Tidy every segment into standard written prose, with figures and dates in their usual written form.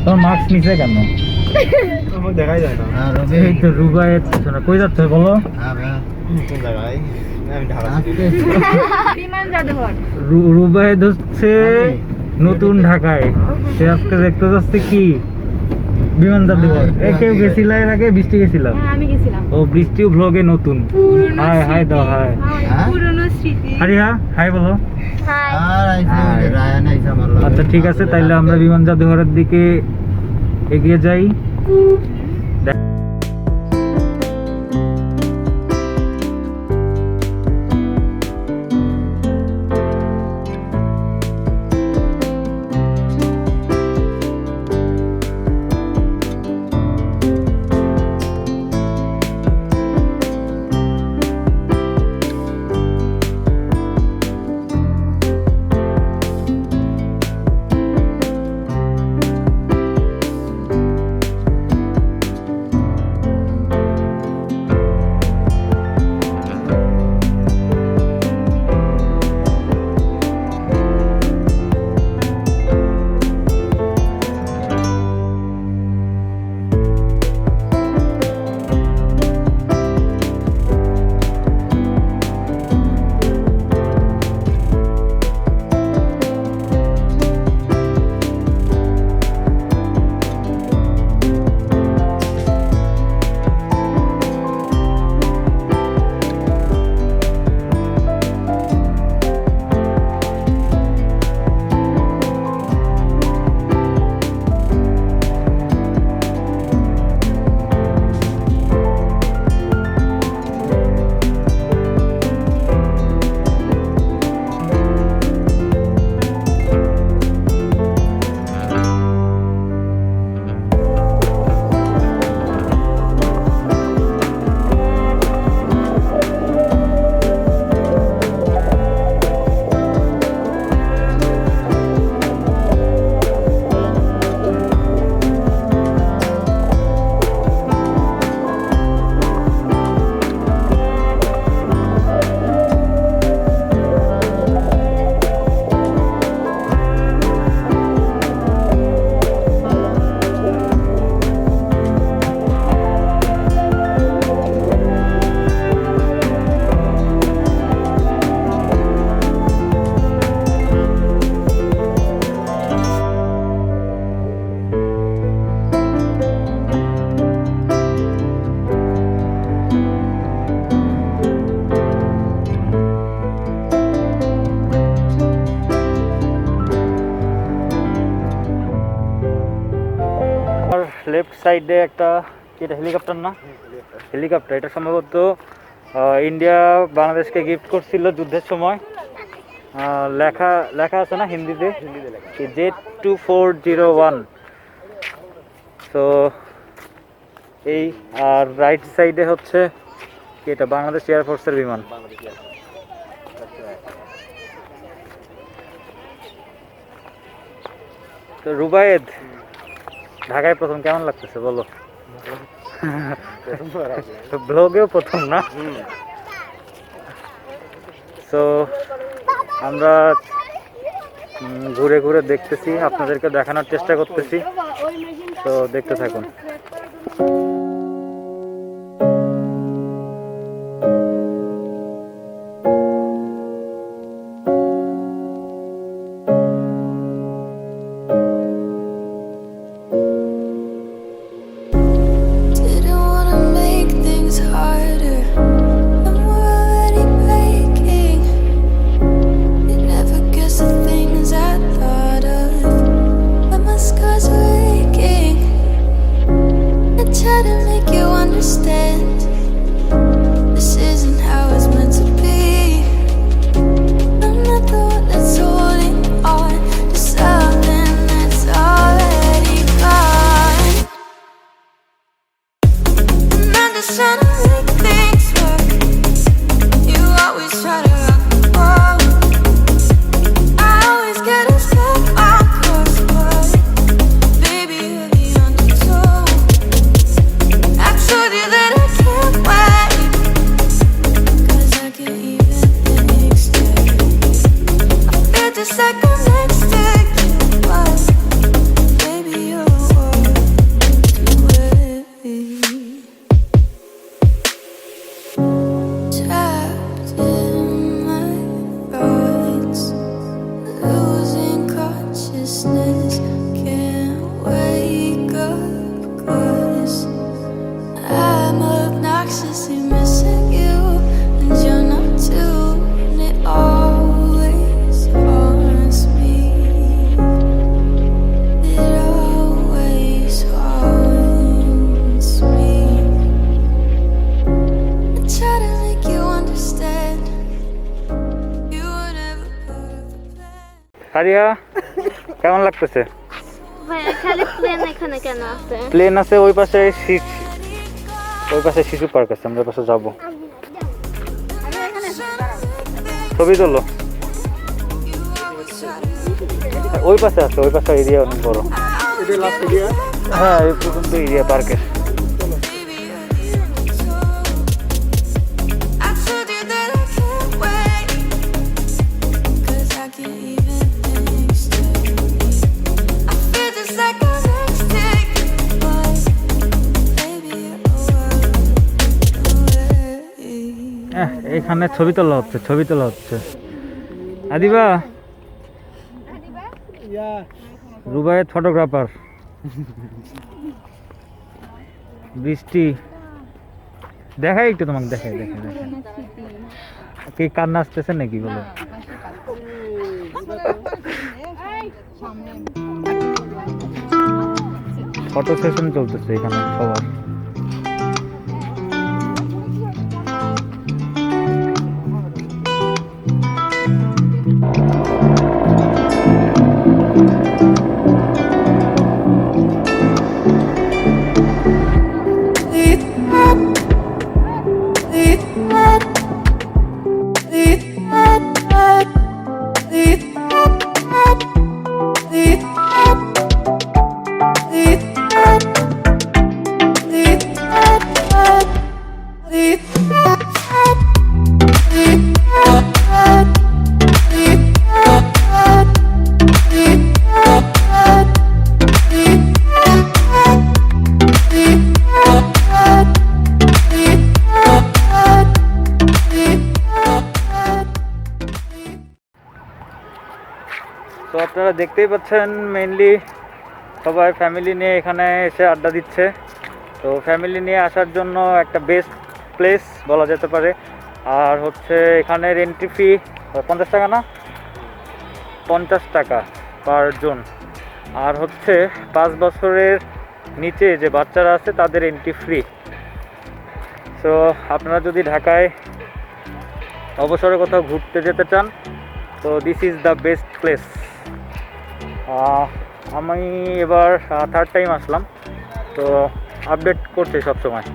তোমার মাস্ক নিচে কেন? আমাকে দেখাই যায় না। এই তো রুবায়েত কই যাচ্ছে বলো? কোন জায়গায়? আমি ঢাকা বিমান জাদুঘর। রুবায়েত হচ্ছে নতুন ঢাকায়, সে আজকে দেখতে যাচ্ছে কি বিমান জাদুঘর। কেউ গেছিল এর আগে? বৃষ্টি গেছিলাম। হ্যাঁ আমি গেছিলাম। ও বৃষ্টিও ব্লগে নতুন। হাই হাই দাও হাই। পুরনো স্মৃতি। হারিয়া হাই বলো। হাই। আচ্ছা ঠিক আছে, তাইলে আমরা বিমান জাদুঘরের দিকে এগিয়ে যাই। লেফট সাইডে একটা এটা হেলিকপ্টার না? হেলিকপ্টার, এটা সম্ভবত ইন্ডিয়া বাংলাদেশকে গিফট করছিল যুদ্ধের সময়। লেখা লেখা আছে না হিন্দিতে, Z2401। তো এই আর রাইট সাইডে হচ্ছে এটা বাংলাদেশ এয়ারফোর্সের বিমান। তো রুবায়েদ, ঢাকায় প্রথম কেমন লাগতেছে বলো? ব্লগেও প্রথম না? তো আমরা ঘুরে ঘুরে দেখতেছি, আপনাদেরকে দেখানোর চেষ্টা করতেছি, তো দেখতে থাকুন। Just like I'm next to you, but baby, you're সারিয়া কেমন লাগতেছে? ভাইয়া খালি প্লেন এখানে কেন আছে? প্লেন আছে ওই পাশে, ওই পাশে শিশু পার্ক আছে, আমরা ওই পাশে যাবো। ছবি তোলো। ওই পাশে আছে, ওই পাশে এরিয়া অনেক বড়। হ্যাঁ এই পর্যন্ত এরিয়া পার্কের। এখানে ছবি তোলা হচ্ছে, ছবি তোলা হচ্ছে। আদিবা, রুবাইয়ের ফটোগ্রাফার। বৃষ্টি দেখাই একটু তোমাকে, দেখাই দেখাই দেখাই। কি কান্না আসতেছে নাকি বলো? ফটো সেশন চলতেছে এখানে সবার। তো আপনারা দেখতেই পাচ্ছেন মেইনলি সবাই ফ্যামিলি নিয়ে এখানে এসে আড্ডা দিচ্ছে। তো ফ্যামিলি নিয়ে আসার জন্য একটা বেস্ট প্লেস বলা যেতে পারে। আর হচ্ছে এখানের এন্ট্রি ফি 50 টাকা না, 50 টাকা পার জন। আর হচ্ছে 5 বছরের নিচে যে বাচ্চারা আছে তাদের এন্ট্রি ফ্রি। সো আপনারা যদি ঢাকায় অবসরে কোথাও ঘুরতে যেতে চান তো this is the best place. আমি এবার 3rd টাইম আসলাম, তো আপডেট করছি সবসময়।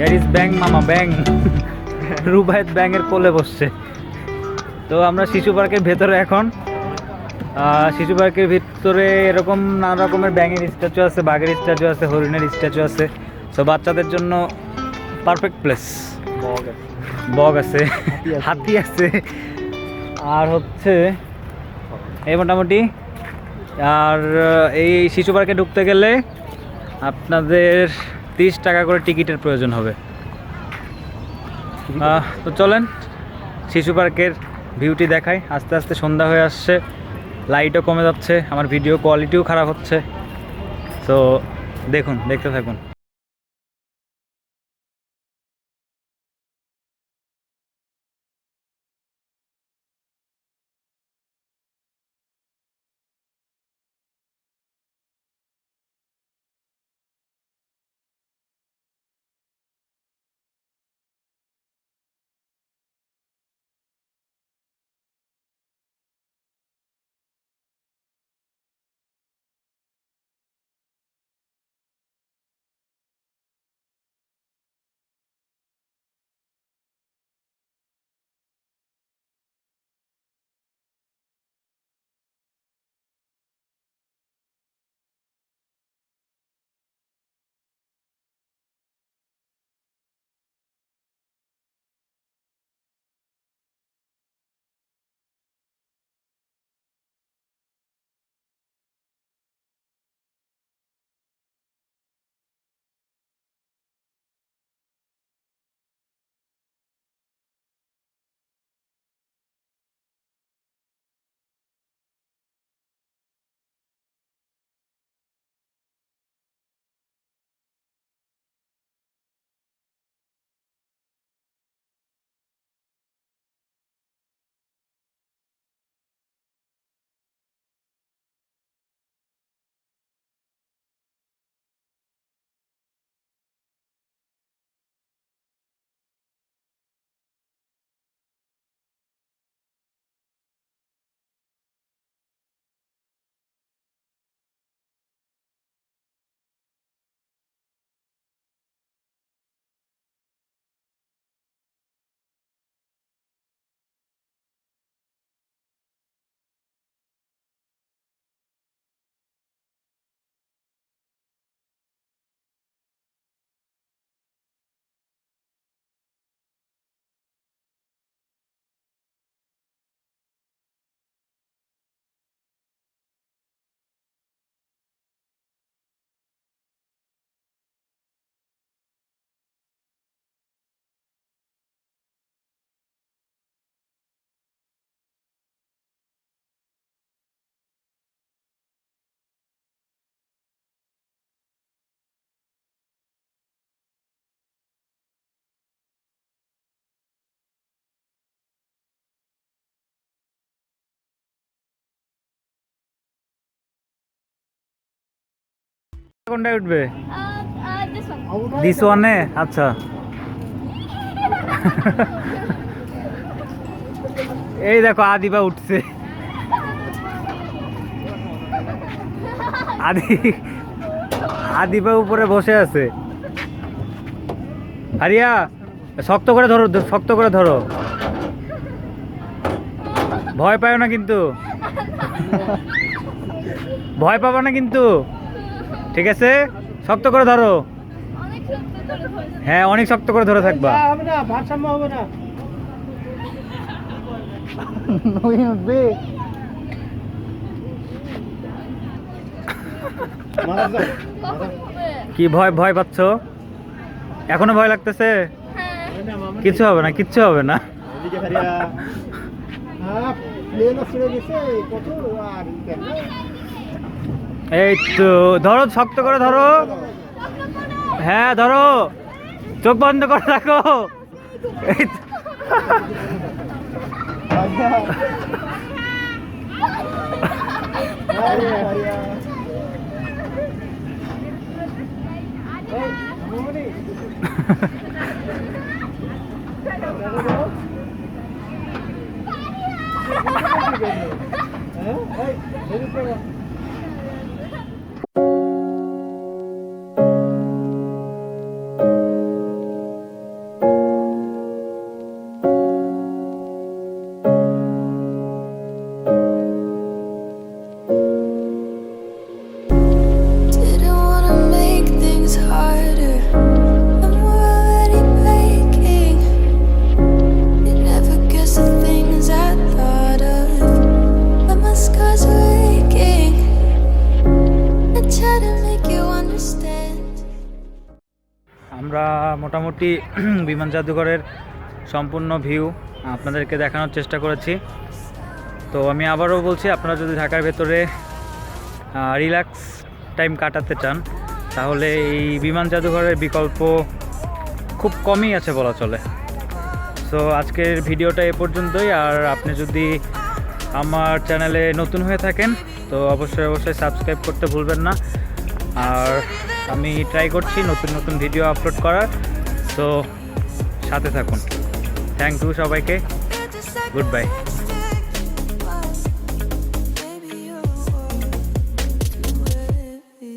There is ব্যাং মামা, ব্যাং। রুবায়েত ব্যাঙের কোলে বসছে। তো আমরা শিশু পার্কের ভেতরে এখন। শিশু পার্কের ভিতরে এরকম নানা রকমের ব্যাঙের স্ট্যাচু আছে, বাঘের স্ট্যাচু আছে, হরিণের স্ট্যাচু আছে। তো বাচ্চাদের জন্য পারফেক্ট প্লেস। বগ আছে, হাতি আছে, আর হচ্ছে এই মোটামুটি। আর এই শিশু পার্কে ঢুকতে গেলে আপনাদের 30 টাকা করে টিকিটের প্রয়োজন হবে। তো চলেন শিশু পার্কের ভিউটি দেখাই। আস্তে আস্তে সন্ধ্যা হয়ে আসছে, লাইটও কমে যাচ্ছে, আমার ভিডিও কোয়ালিটিও খারাপ হচ্ছে। তো দেখুন, দেখতে থাকুন। কোনটায় উঠবে? This one. দিস ওয়ানে? আচ্ছা। এই দেখো আদিবা উঠছে। আদিবা উপরে বসে আছে। আরিয়া শক্ত করে ধরো, শক্ত করে ধরো, ভয় পাও না কিন্তু, ভয় পাবা না কিন্তু, ঠিক আছে? শক্ত করে ধরো। অনেক শক্ত করে ধরছে। হ্যাঁ অনেক শক্ত করে ধরে থাকবা। হবে না, ভারসাম্য হবে না। কি ভয় ভয় পাচ্ছ? এখনো ভয় লাগতেছে? হ্যাঁ। কিছু হবে না, কিচ্ছু হবে না। এদিকে হারিয়া প্লেনও ছেড়ে গেছে কত আর এই তো ধরো, শক্ত করে ধরো। হ্যাঁ ধরো, চোখ বন্ধ করে রাখো। এই তো। Didn't wanna make things harder, and we're already breaking. You never guess the things I thought of, but my scars are aching. I try to make you understand. আমরা মোটামুটি বিমান জাদুঘরের সম্পূর্ণ ভিউ আপনাদেরকে দেখানোর চেষ্টা করেছি। তো আমি আবারও বলছি, আপনারা যদি ঢাকার ভেতরে রিল্যাক্স টাইম কাটাতে চান তাহলে এই বিমান জাদুঘরের বিকল্প খুব কমই আছে বলা চলে। সো আজকের ভিডিওটা এ পর্যন্তই। আর আপনি যদি আমার চ্যানেলে নতুন হয়ে থাকেন তো অবশ্যই সাবস্ক্রাইব করতে ভুলবেন না। আর আমি ট্রাই করছি নতুন নতুন ভিডিও আপলোড করার, তো সাথে থাকুন। থ্যাংক ইউ সবাইকে, গুড বাই।